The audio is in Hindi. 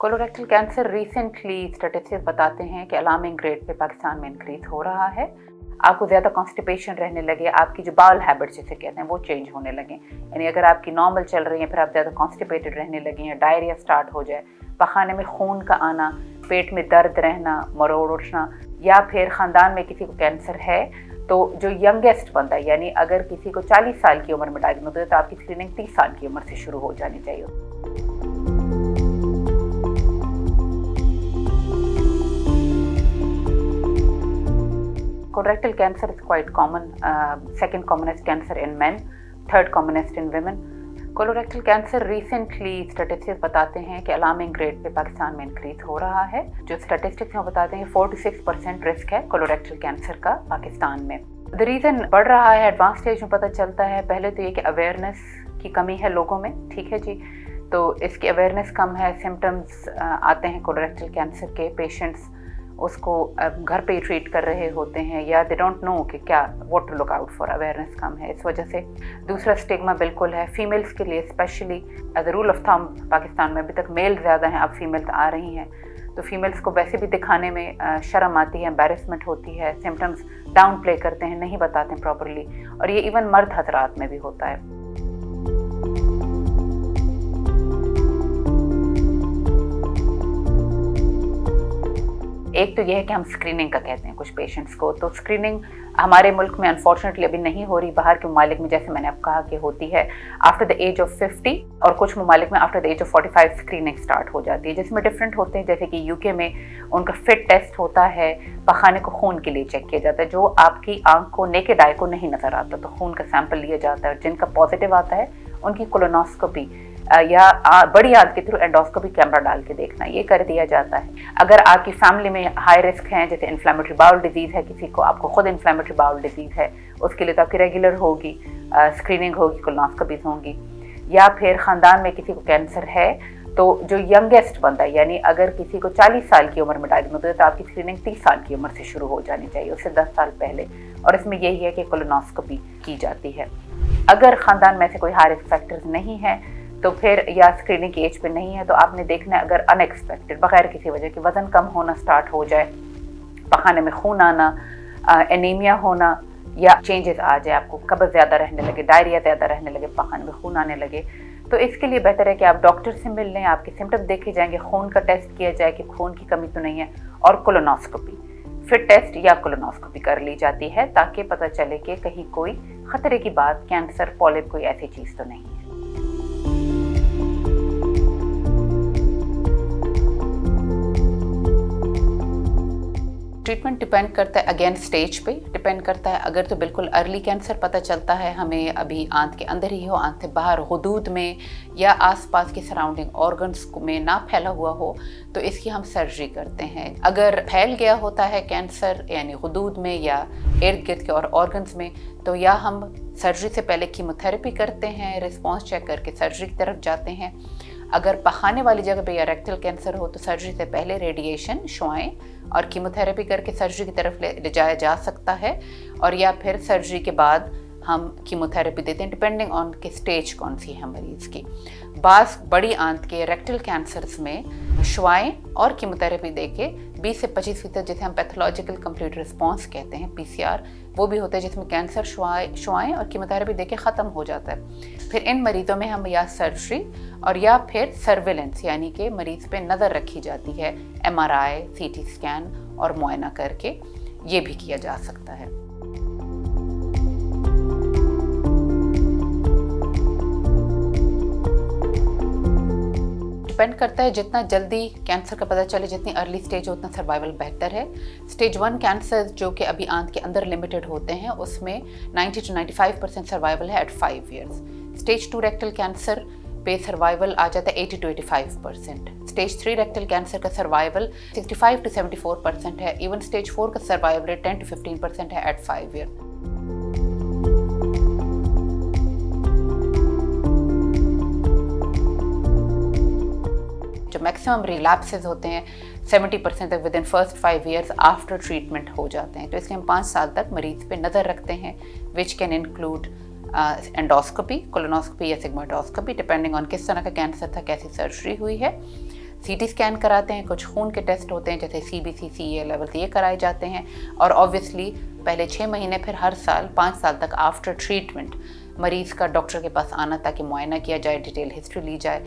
कोलोरेक्टल कैंसर रिसेंटली स्टैटिस्टिक्स बताते हैं कि अलार्मिंग रेट पे पाकिस्तान में इंक्रीज हो रहा है। आपको ज़्यादा कॉन्स्टिपेशन रहने लगे, आपकी जो बाउल हैबिट्स जिसे कहते हैं वो चेंज होने लगे। यानी अगर आपकी नॉर्मल चल रही है फिर आप ज़्यादा कॉन्स्टिपेटेड रहने लगे या डायरिया स्टार्ट हो जाए, पखाने में खून का आना, पेट में दर्द रहना, मरोड़ उठना, या फिर ख़ानदान में किसी को कैंसर है तो जो यंगेस्ट बंदा है, यानी अगर किसी को 40 साल की उम्र में डायग्नोज है तो आपकी स्क्रीनिंग 30 साल की उम्र से शुरू हो जानी चाहिए। Colorectal cancer is quite common, second commonest cancer in men, third commonest in women. Colorectal cancer recently statistics बताते हैं कि अलार्मिंग रेट पे पाकिस्तान में इंक्रीज हो रहा है। जो स्टैटिस्टिक्स में बताते हैं 4 to 6% रिस्क है कोलोरेक्टल कैंसर का पाकिस्तान में। द रीज़न बढ़ रहा है एडवांस स्टेज में पता चलता है। पहले तो ये कि अवेयरनेस की कमी है लोगों में, ठीक है जी, तो इसकी अवेयरनेस कम है। सिम्टम्स आते हैं कोलोरेक्टल कैंसर के, पेशेंट्स उसको घर पे ट्रीट कर रहे होते हैं या दे डोंट नो कि क्या what to look out for, awareness कम है इस वजह से। दूसरा स्टिग्मा बिल्कुल है फीमेल्स के लिए, specially as a rule of thumb Pakistan में अभी तक मेल ज़्यादा हैं, अब फीमेल्स आ रही हैं तो फीमेल्स को वैसे भी दिखाने में शर्म आती है, एम्बैरेसमेंट होती है, सिम्टम्स डाउन प्ले करते हैं, नहीं बताते हैं प्रॉपरली, और ये इवन मर्द हजरात में भी होता है। एक तो यह है कि हम स्क्रीनिंग का कहते हैं कुछ पेशेंट्स को, तो स्क्रीनिंग हमारे मुल्क में अनफॉर्चुनेटली अभी नहीं हो रही। बाहर के ममालिक में जैसे मैंने अब कहा कि होती है आफ्टर द एज ऑफ 50, और कुछ ममालिक में after the age of 45 screening start हो जाती है, जिसमें डिफरेंट होते हैं। जैसे कि यूके में उनका फिट टेस्ट होता है, पखाने को खून के लिए चेक किया जाता है, जो आपकी आंख को नेकेड आई को नहीं नजर आता, तो खून का सैंपल लिया जाता है, और जिनका पॉजिटिव आता है उनकी कोलोनोस्कोपी या बड़ी आंत के थ्रू एंडोस्कोपी कैमरा डाल के देखना, ये कर दिया जाता है। अगर आपकी फैमिली में हाई रिस्क हैं, जैसे इन्फ्लेमेटरी बाउल डिजीज़ है किसी को, आपको खुद इन्फ्लेमेटरी बाउल डिजीज़ है, उसके लिए तो आपकी रेगुलर होगी स्क्रीनिंग होगी, कोलोनोस्कोपीज होंगी। या फिर ख़ानदान में किसी को कैंसर है तो जो यंगेस्ट बंदा है, यानी अगर किसी को 40 साल की उम्र में डायग्नोज है तो आपकी स्क्रीनिंग 30 साल की उम्र से शुरू हो जानी चाहिए, उससे 10 साल पहले, और इसमें यही है कि कोलोनोस्कोपी की जाती है। अगर ख़ानदान में से कोई हाई रिस्क फैक्टर्स नहीं है तो फिर, या स्क्रीनिंग की एज पे नहीं है, तो आपने देखना है अगर अनएक्सपेक्टेड बगैर किसी वजह के वज़न कम होना स्टार्ट हो जाए, पखाने में खून आना, एनीमिया होना, या चेंजेस आ जाए, आपको कब्ज़ ज़्यादा रहने लगे, डायरिया ज़्यादा रहने लगे, पखाने में खून आने लगे, तो इसके लिए बेहतर है कि आप डॉक्टर से मिल लें, आपके सिम्टम्स देखे जाएंगे, खून का टेस्ट किया जाए कि खून की कमी तो नहीं है, और कोलोनोस्कोपी, फिट टेस्ट या कोलोनोस्कोपी कर ली जाती है ताकि पता चले कि कहीं कोई ख़तरे की बात, कैंसर, पॉलिप, कोई ऐसी चीज़ तो नहीं है। ट्रीटमेंट डिपेंड करता है अगेन स्टेज पे डिपेंड करता है। अगर तो बिल्कुल अर्ली कैंसर पता चलता है हमें, अभी आंत के अंदर ही हो, आंत से बाहर, हुदूद में या आसपास के सराउंडिंग ऑर्गन्स में ना फैला हुआ हो, तो इसकी हम सर्जरी करते हैं। अगर फैल गया होता है कैंसर यानी हुदूद में या इर्द गिर्द के और ऑर्गन्स में, तो या हम सर्जरी से पहले कीमोथेरेपी करते हैं, रिस्पॉन्स चेक करके सर्जरी की तरफ जाते हैं। अगर पखाने वाली जगह पे या रेक्टल कैंसर हो तो सर्जरी से पहले रेडिएशन, शुआएं और कीमोथेरेपी करके सर्जरी की तरफ ले जाया जा सकता है, और या फिर सर्जरी के बाद हम कीमोथेरेपी देते हैं डिपेंडिंग ऑन कि स्टेज कौन सी है मरीज़ की। बास बड़ी आंत के रेक्टल कैंसर्स में शुआएं और कीमोथेरेपी देके 20 से 25% जिसे हम पैथोलॉजिकल कंप्लीट रिस्पॉन्स कहते हैं, PCR, वो भी होता है जिसमें कैंसर शुआएं और कीमोथेरेपी देके ख़त्म हो जाता है। फिर इन मरीज़ों में हम या सर्जरी और या फिर सर्विलेंस, यानी कि मरीज़ पे नज़र रखी जाती है, MRI, CT स्कैन और मुआयना करके, ये भी किया जा सकता है। डिपेंड करता है, जितना जल्दी कैंसर का पता चले, जितनी अर्ली स्टेज हो उतना सर्वाइवल बेहतर है। स्टेज 1 कैंसर जो कि अभी आंत के अंदर लिमिटेड होते हैं, उसमें 90 to 95% सर्वाइवल है at 5 years। Stage 2 rectal cancer पे सर्वाइवल आ जाता है 80 to 85%। स्टेज 3 रेक्टल कैंसर का सर्वाइवल 65 to 74% है। इवन स्टेज 4 का सर्वाइवल रेट 10 to 15% है एट 5 years। जो मैक्सिमम रिलैप्सेस होते हैं 70% तक with in first 5 years after treatment हो जाते हैं, तो इसलिए हम 5 साल तक मरीज पे नज़र रखते हैं, which can include endoscopy, colonoscopy या सिग्मोइडोस्कोपी, डिपेंडिंग ऑन किस तरह का कैंसर था, कैसी सर्जरी हुई है। सीटी स्कैन कराते हैं, कुछ खून के टेस्ट होते हैं जैसे CBC CA लेवल, ये कराए जाते हैं। और ऑब्वियसली पहले 6 महीने, फिर हर साल 5 साल तक आफ्टर ट्रीटमेंट मरीज़ का डॉक्टर के पास आना ताकि मुआयना किया जाए, डिटेल हिस्ट्री ली जाए।